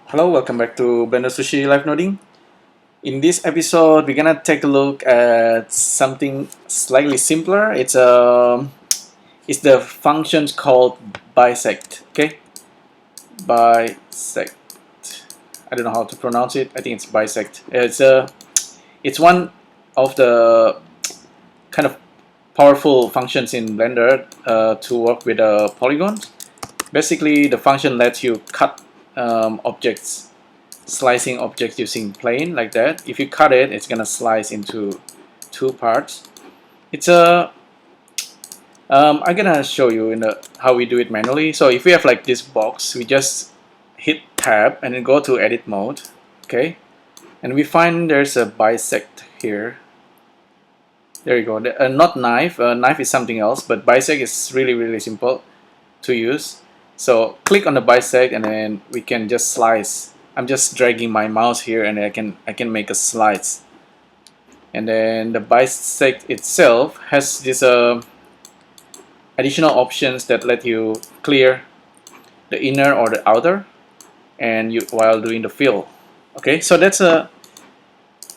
Hello, welcome back to BlenderSushi Live Noding. In this episode, we're gonna take a look at something slightly simpler. It's the functions called bisect. Okay, bisect. I don't know how to pronounce it. I think it's bisect. It's one of the kind of powerful functions in Blender to work with polygons. Basically, the function lets you cut objects, slicing objects using plane like that. If you cut it, it's gonna slice into two parts. It's a I'm gonna show you in how we do it manually. So if we have like this box, we just hit tab and then go to edit mode. Okay, and we find there's a bisect here. There you go. Not knife. Knife is something else, but bisect is really simple to use. So click on the bisect and then we can just slice. I'm just dragging my mouse here and I can make a slice. And then the bisect itself has this additional options that let you clear the inner or the outer and while doing the fill. Okay, so that's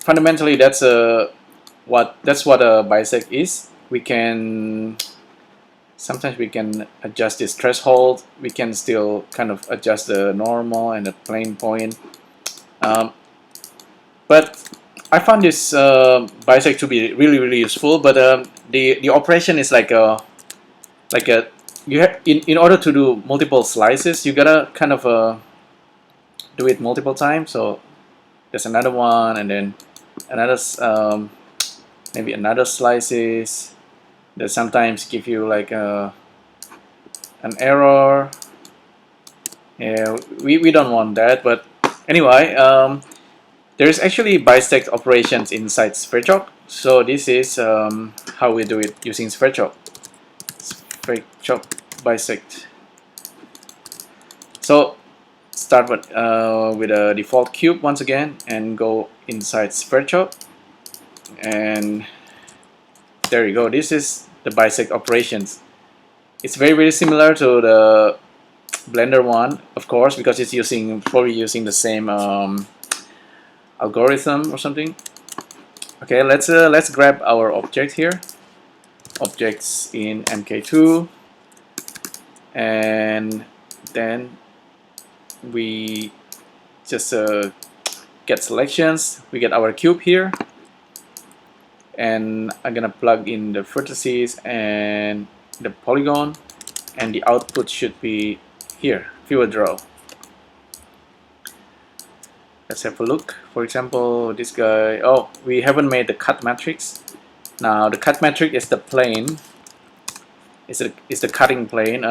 fundamentally that's what a bisect is. Sometimes we can adjust this threshold. We can still kind of adjust the normal and the plane point. But I found this bisect to be really useful. But the operation is like a you have in order to do multiple slices, you gotta kind of do it multiple times. So there's another one, and then another maybe another slices. That sometimes give you like an error. Yeah, we don't want that. But anyway, there's actually bisect operations inside Sverchok. So this is how we do it using Sverchok. Sverchok bisect. So start with a default cube once again and go inside Sverchok, and there you go. This is the bisect operations. It's very similar to the Blender one, of course, because it's probably using the same algorithm or something. Okay, let's grab our object here, objects in MK2, and then we just get selections. We get our cube here, and I'm gonna plug in the vertices and the polygon, and the output should be here, viewer draw. Let's have a look. For example, this guy. Oh, we haven't made the cut matrix. Now the cut matrix is the plane. Is the cutting plane.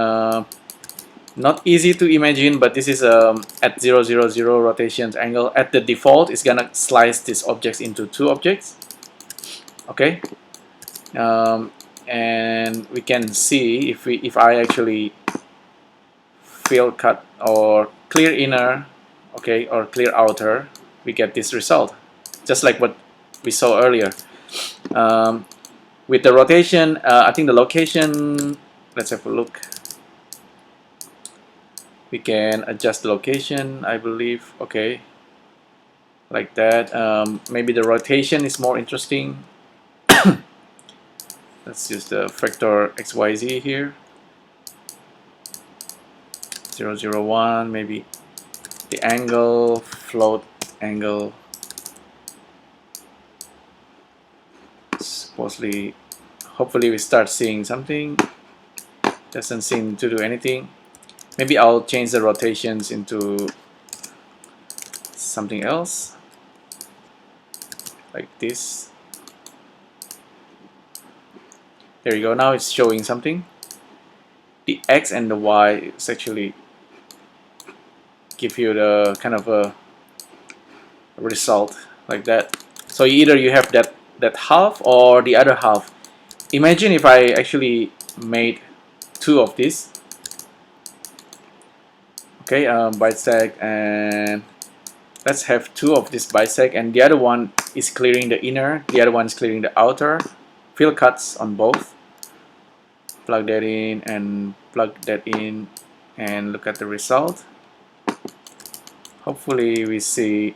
Not easy to imagine, but this is at 0 rotations angle. At the default, it's gonna slice these objects into two objects. Okay, and we can see if I actually fill cut or clear inner, okay, or clear outer, we get this result, just like what we saw earlier. With the rotation, I think the location. Let's have a look. We can adjust the location, I believe. Okay, like that. Maybe the rotation is more interesting. Let's use the vector XYZ here. 001, maybe the angle, float angle. Supposedly, hopefully we start seeing something. Doesn't seem to do anything. Maybe I'll change the rotations into something else, like this. There you go. Now it's showing something. The X and the Y is actually give you the kind of a result like that. So either you have that half or the other half. Imagine if I actually made two of these. Okay, bisect, and let's have two of this bisect, and the other one is clearing the inner, the other one is clearing the outer. Fill cuts on both. Plug that in and plug that in, and look at the result. hopefully we see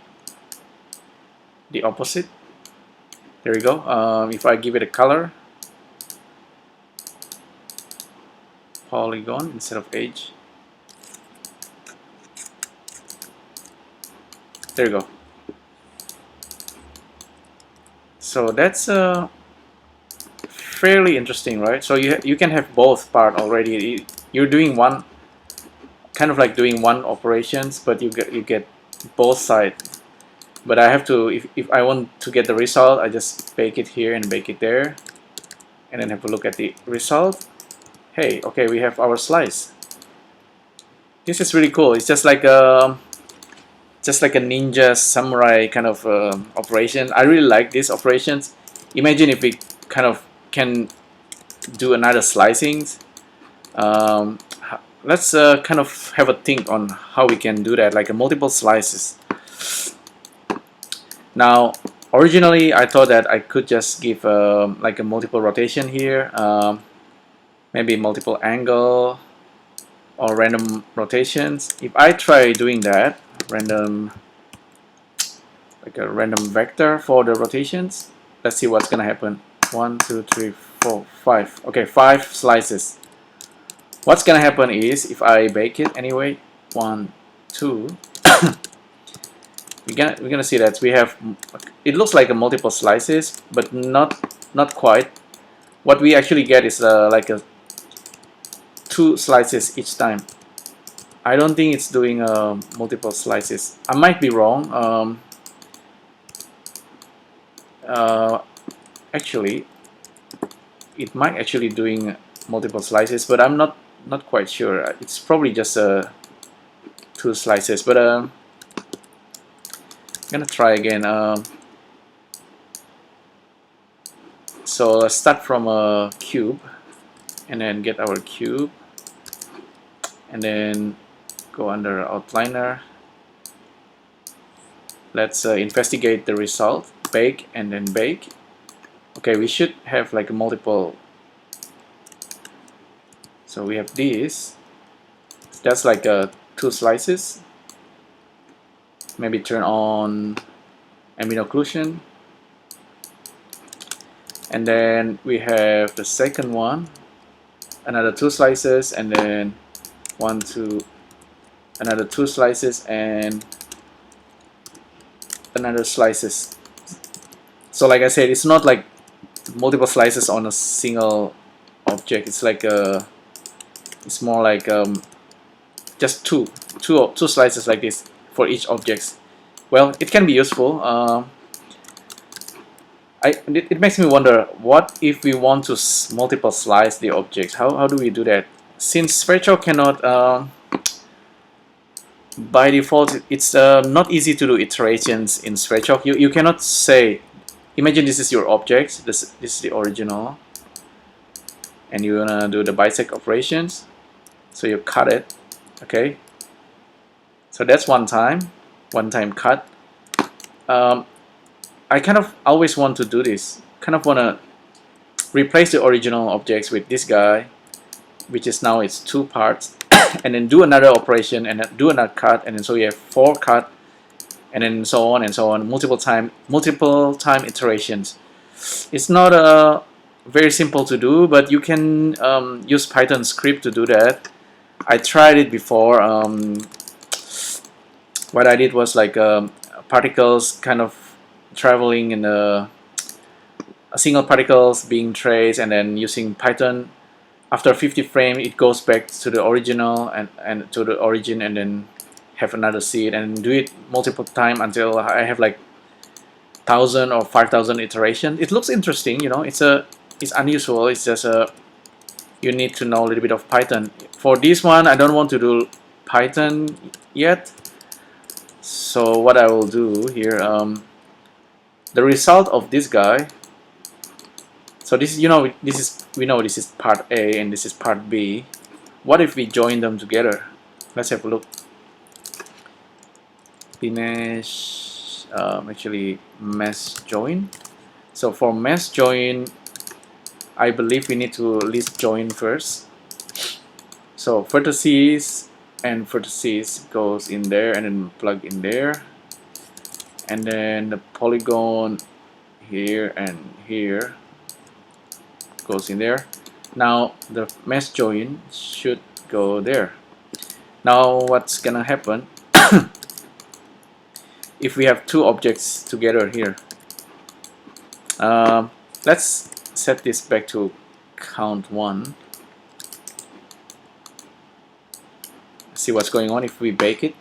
the opposite. There we go. If I give it a color, polygon instead of edge, there you go. So that's fairly interesting, right? So you can have both part already. You're doing one, kind of like doing one operations, but you get both sides. But I have to, if I want to get the result, I just bake it here and bake it there, and then have a look at the result. Hey, okay, we have our slice. This is really cool. It's just like a ninja samurai kind of operation. I really like these operations. Imagine if we kind of can do another slicing. Let's kind of have a think on how we can do that, like a multiple slices. Now, originally I thought that I could just give like a multiple rotation here, maybe multiple angle or random rotations. If I try doing that, like a random vector for the rotations, let's see what's gonna happen. 1, 2, 3, 4, 5. Okay, 5 slices. What's gonna happen is, if I bake it anyway, 1, 2, we're gonna see that we have, it looks like a multiple slices, but not quite. What we actually get is like a 2 slices each time. I don't think it's doing multiple slices. I might be wrong. Actually, it might actually doing multiple slices, but I'm not quite sure. It's probably just 2 slices, but I'm gonna try again. So let's start from a cube, and then get our cube, and then go under outliner. Let's investigate the result. Bake and then bake. Okay, we should have like a multiple. So we have this. That's like 2 slices. Maybe turn on ambient occlusion. And then we have the second one, another 2 slices, and then 1, 2, another 2 slices, and another slices. So like I said, it's not like multiple slices on a single object. It's like it's more like just two slices like this for each object. Well, it can be useful. It makes me wonder, what if we want to multiple slice the objects? How do we do that? Since Sverchok cannot, by default, it's not easy to do iterations in Sverchok. You cannot say, imagine this is your object, this is the original, and you're gonna do the bisect operations. So you cut it, okay? So that's one time cut. I kind of always want to do this. Kind of want to replace the original objects with this guy, which is now it's 2 parts, and then do another operation and then do another cut, and then so you have 4 cut, and then so on and so on, multiple time iterations. It's not very simple to do, but you can use Python script to do that. I tried it before. What I did was like particles kind of traveling in a single particles being traced, and then using Python, after 50 frames it goes back to the original and to the origin, and then have another seed and do it multiple times until I have like 1,000 or 5,000 iterations. It looks interesting, you know. It's unusual. It's just you need to know a little bit of Python. For this one, I don't want to do Python yet. So what I will do here, the result of this guy. So this is, we know this is part A and this is part B. What if we join them together? Let's have a look. Finish, actually mesh join. So for mesh join, I believe we need to list join first. So vertices and vertices goes in there and then plug in there, and then the polygon here and here goes in there. Now the mesh join should go there. Now what's gonna happen if we have two objects together here? Let's set this back to count 1. See what's going on if we bake,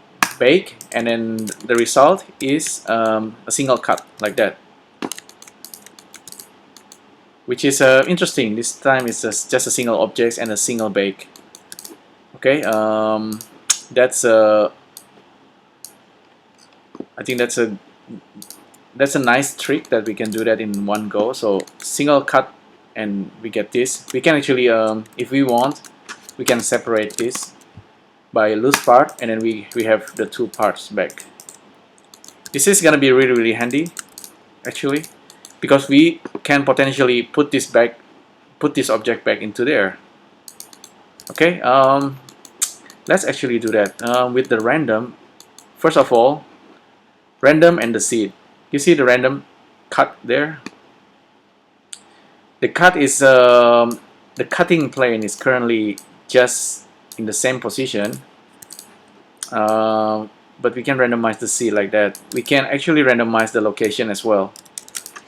and then the result is a single cut like that, which is interesting. This time it's just a single object and a single bake. Okay, that's I think that's a nice trick that we can do that in one go. So single cut and we get this. We can actually, if we want, we can separate this by loose part, and then we have the two parts back. This is gonna be really handy actually, because we can potentially put this object back into there. Okay, let's actually do that with the random. First of all, random and the seed. You see the random cut there? The cut is the cutting plane is currently just in the same position, but we can randomize the seed like that. We can actually randomize the location as well.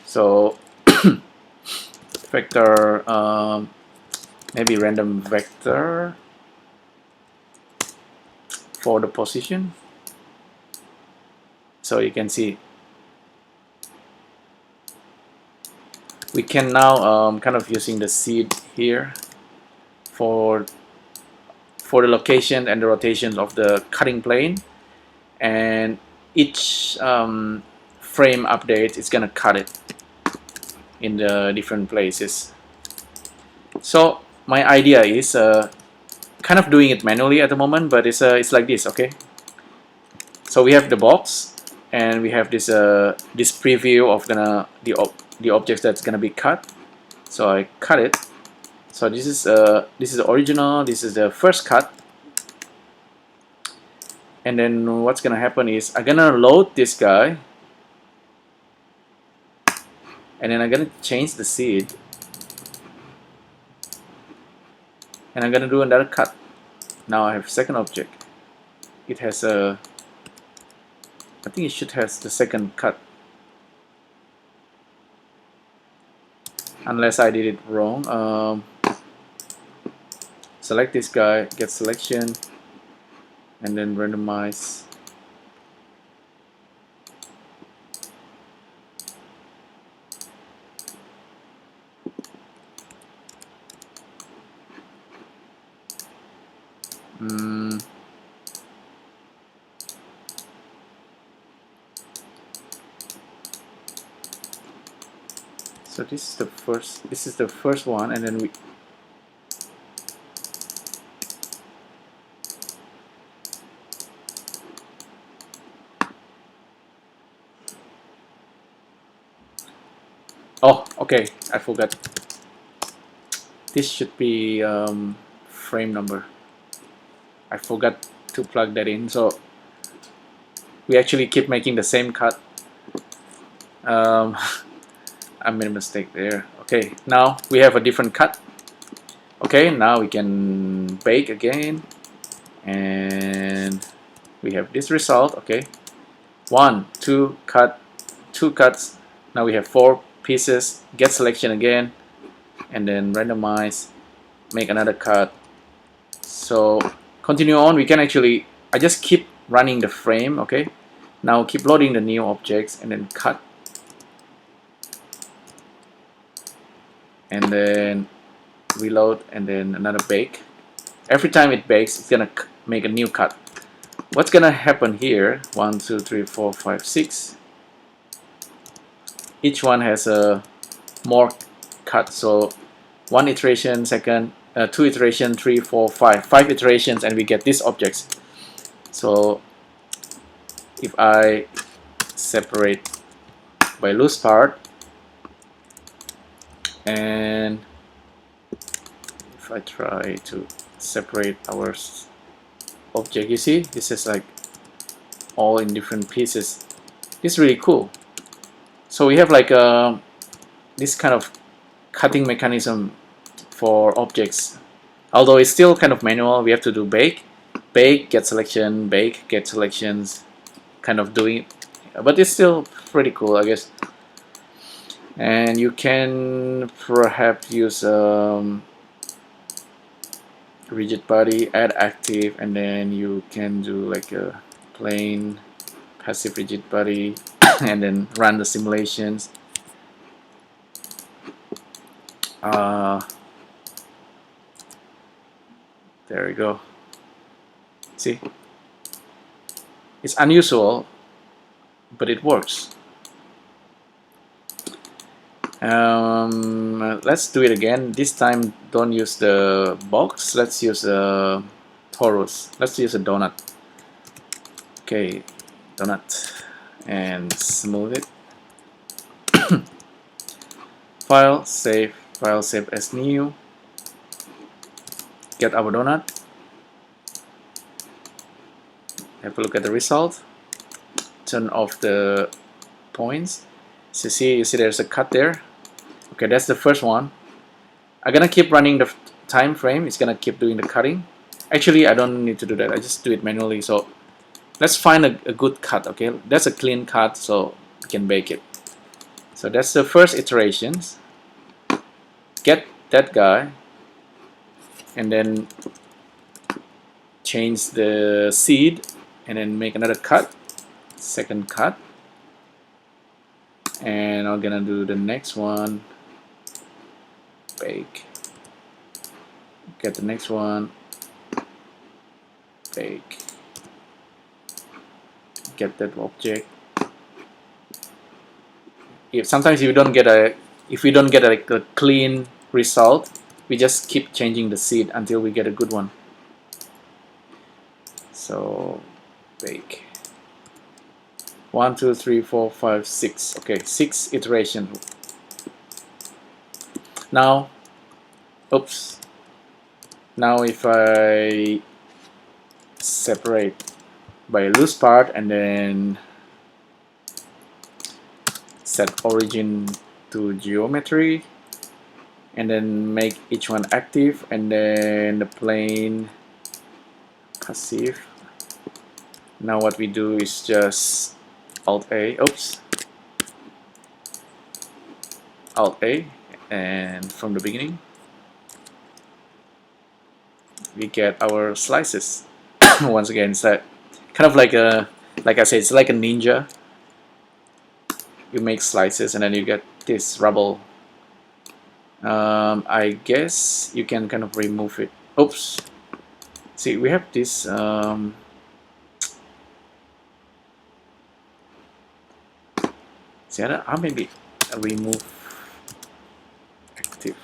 So vector, maybe random vector for the position. So you can see we can now kind of using the seed here for the location and the rotation of the cutting plane, and each frame update is gonna cut it in the different places. So my idea is kind of doing it manually at the moment, but it's like this. Okay, so we have the box and we have this this preview of the objects that's gonna be cut. So I cut it. So this is the original. This is the first cut, and then what's gonna happen is I'm gonna load this guy, and then I'm gonna change the seed, and I'm gonna do another cut. Now I have second object. It has a, I think it should have the second cut, unless I did it wrong. Select this guy, get selection, and then randomize. So this is the first one, and then we okay, I forgot. This should be frame number. I forgot to plug that in, so we actually keep making the same cut. I made a mistake there. Okay, now we have a different cut. Okay, now we can bake again, and we have this result. Okay, 1, 2 cut, 2 cuts. Now we have 4 pieces. Get selection again, and then randomize, make another cut. So continue on. We can actually, I just keep running the frame. Okay, now keep loading the new objects, and then cut, and then reload, and then another bake. Every time it bakes, it's gonna make a new cut. What's gonna happen here? 1, 2, 3, 4, 5, 6. Each one has a more cut. So 1 iteration, second, 2 iteration, 3, 4, 5. 5 iterations, and we get these objects. So if I separate by loose part, and if I try to separate our object. You see, this is like all in different pieces. This is really cool. So we have like this kind of cutting mechanism for objects. Although it's still kind of manual, we have to do bake, get selection, bake, get selections, kind of doing it. But it's still pretty cool, I guess. And you can perhaps use rigid body, add active, and then you can do like a plain passive rigid body and then run the simulations. There we go. See, it's unusual, but it works. Let's do it again. This time don't use the box, let's use a torus. Let's use a donut. Okay, donut, and smooth it. File, save as new. Get our donut. Have a look at the result. Turn off the points. So you see there's a cut there. Okay, that's the first one. I'm gonna keep running the time frame. It's gonna keep doing the cutting. Actually, I don't need to do that. I just do it manually. So let's find a good cut. Okay, that's a clean cut, so we can bake it. So that's the first iterations. Get that guy, and then change the seed, and then make another cut. Second cut. And I'm gonna do the next one. Bake. Get the next one. Bake. Get that object. Sometimes if we don't get a clean result, we just keep changing the seed until we get a good one. So bake. 1, 2, 3, 4, 5, 6. Okay, 6 iterations. Now, oops. Now if I separate by a loose part and then set origin to geometry and then make each one active and then the plane passive. Now what we do is just Alt A, oops, Alt A, and from the beginning we get our slices. Once again, it's kind of like a, like I said, it's like a ninja. You make slices and then you get this rubble. I guess you can kind of remove it. Oops. See, we have this. See, I'll maybe remove active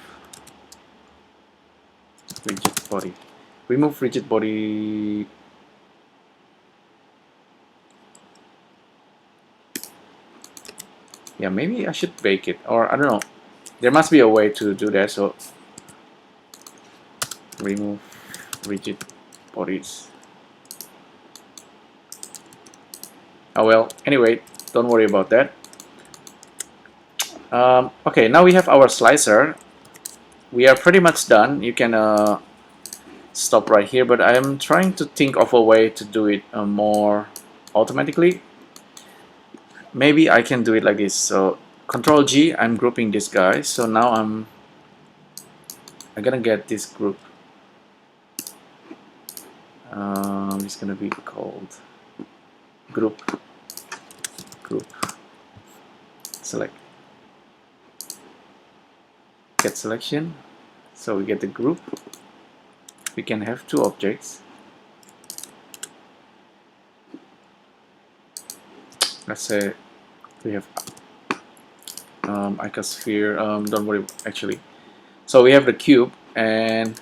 rigid body. Remove rigid body. Yeah, maybe I should bake it, or I don't know. There must be a way to do that. So remove rigid bodies. Oh well. Anyway, don't worry about that. Okay, now we have our slicer. We are pretty much done. You can stop right here, but I'm trying to think of a way to do it more automatically. Maybe I can do it like this. So Control G, I'm grouping this guy. So now I'm gonna get this group. It's gonna be called group select. Get selection, so we get the group. We can have two objects. Let's say we have icosphere. Don't worry, actually. So we have the cube, and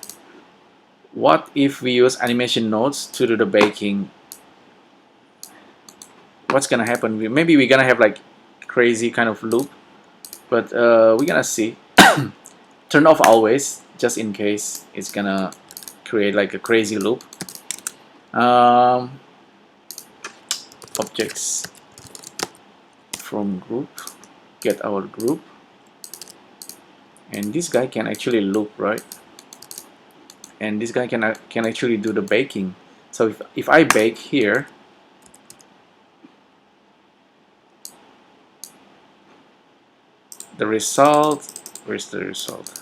what if we use animation nodes to do the baking? What's gonna happen? Maybe we're gonna have like crazy kind of loop, but we're gonna see. Turn off always, just in case it's gonna create like a crazy loop. Objects from group, get our group, and this guy can actually loop, right? And this guy can actually do the baking. So if I bake here, the result, where's the result?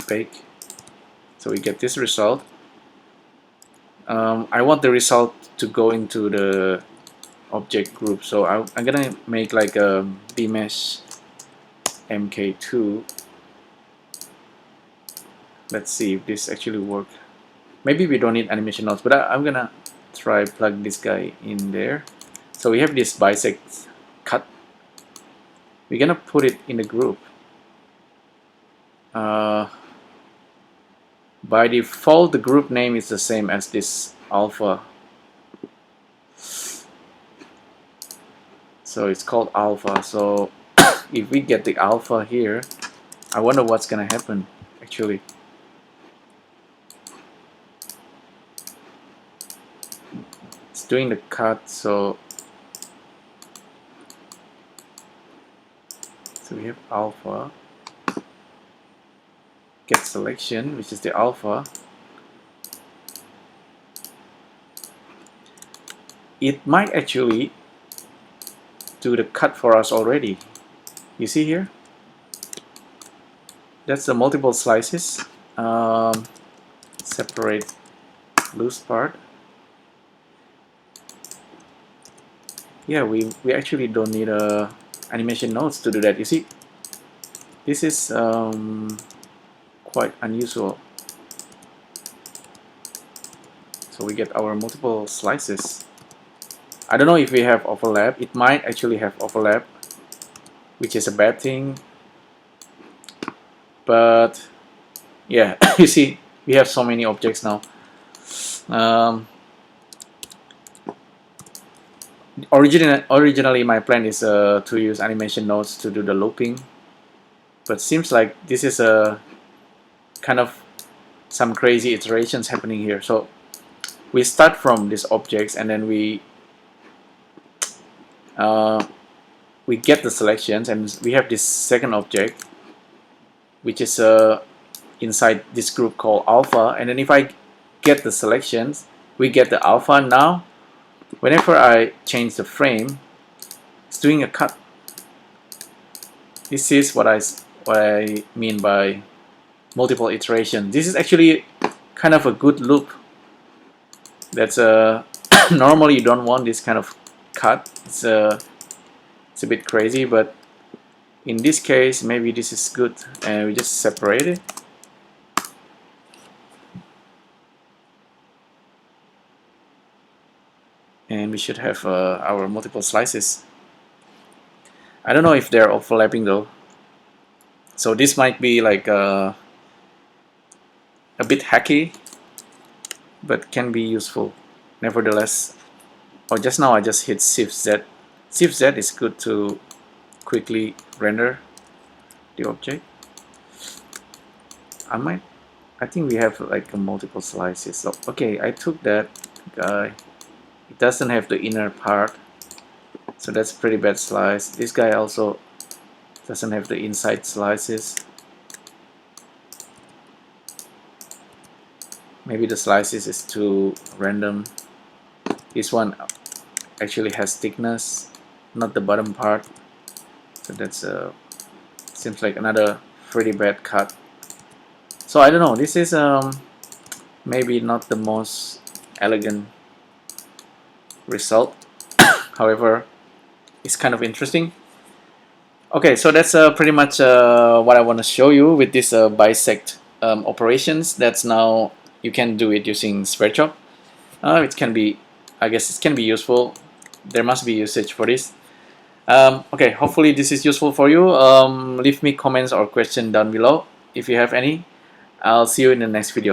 Bake. So we get this result. I want the result to go into the object group, so I'm gonna make like a bmesh mk2. Let's see if this actually works. Maybe we don't need animation nodes, but I'm gonna try plug this guy in there. So we have this bisect cut. We're gonna put it in the group. By default, the group name is the same as this alpha. So it's called alpha. So if we get the alpha here, I wonder what's gonna happen actually. It's doing the cut, so we have alpha, get selection, which is the alpha. It might actually do the cut for us already. You see here? That's the multiple slices. Separate loose part. Yeah, we actually don't need animation nodes to do that. You see, this is quite unusual. So we get our multiple slices. I don't know if we have overlap. It might actually have overlap, which is a bad thing. But yeah, you see, we have so many objects now. Originally my plan is to use animation nodes to do the looping, but seems like this is a kind of some crazy iterations happening here. So we start from these objects and then we get the selections, and we have this second object which is inside this group called alpha, and then if I get the selections, we get the alpha. Now whenever I change the frame, it's doing a cut. This is what I mean by multiple iteration. This is actually kind of a good loop. That's normally you don't want this kind of cut. It's a bit crazy, but in this case maybe this is good, and we just separate it. And we should have our multiple slices. I don't know if they're overlapping though, so this might be like a bit hacky, but can be useful nevertheless. Oh, just now I just hit Shift Z. Shift Z is good to quickly render the object. I think we have like a multiple slices. So okay, I took that guy. It doesn't have the inner part, so that's a pretty bad slice. This guy also doesn't have the inside slices. Maybe the slices is too random. This one actually has thickness, not the bottom part. So that's seems like another pretty bad cut. So I don't know. This is maybe not the most elegant result. However, it's kind of interesting. Okay, so that's pretty much what I want to show you with this bisect operations. That's now you can do it using Sverchok. It can be, I guess it can be useful. There must be usage for this. Okay, hopefully this is useful for you. Leave me comments or questions down below if you have any. I'll see you in the next video.